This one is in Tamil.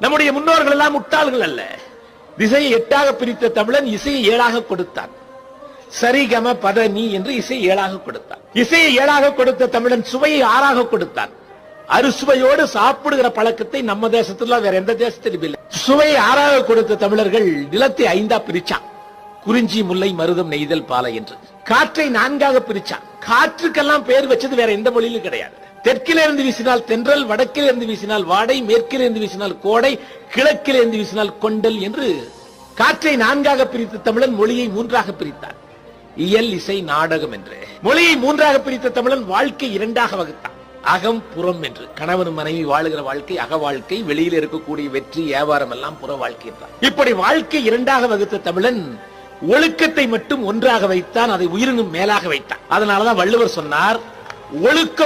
நம்முடைய முன்னோர்கள் எல்லாம் முட்டாள்கள் அல்ல. திசையை 8ஆக பிரித்த தமிழன் இசையை 7ஆக கொடுத்தான். சரிகம பத நீ என்று இசையை 7ஆக கொடுத்தான். இசையை 7ஆக கொடுத்த தமிழன் சுவையை 6ஆக கொடுத்தான். அறுசுவையோடு சாப்பிடுகிற பழக்கத்தை நம்ம தேசத்துல வேற எந்த தேசத்திலும் இல்லை. சுவையை 6ஆக கொடுத்த தமிழர்கள் நிலத்தை 5ஆ பிரிச்சான். குறிஞ்சி முல்லை மருதம் நெய்தல் பாலை என்று. காற்றை 4ஆக பிரிச்சான். காற்றுக்கெல்லாம் பெயர் வச்சது வேற எந்த மொழியிலும் கிடையாது. தெற்கிலே இருந்து வீசினால் தென்றல், வடக்கிலே இருந்து வீசினால் வாடை, மேற்கிலே இருந்து வீசினால் கோடை, கிழக்கிலே இருந்து வீசினால் கொண்டல் என்று காற்றை 4ஆக பிரித்த தமிழன் மொழியை 3ஆக பிரித்தான். இயல் இசை நாடகம் என்று. மொழியை 3ஆக பிரித்த தமிழன் வாழ்க்கை 2ஆக வகுத்தான். அகம் புறம் என்று. கணவன் மனைவி வாழுகிற வாழ்க்கை அக வாழ்க்கை, வெளியில் இருக்கக்கூடிய வெற்றி வியாபாரம் எல்லாம் புற வாழ்க்கை. இப்படி வாழ்க்கை 2ஆக வகுத்த தமிழன் ஒழுக்கத்தை மட்டும் 1ஆக வைத்தான். அதை உயிரினும் மேலாக வைத்தான். அதனாலதான் வள்ளுவர் சொன்னார், ஒழுக்கம்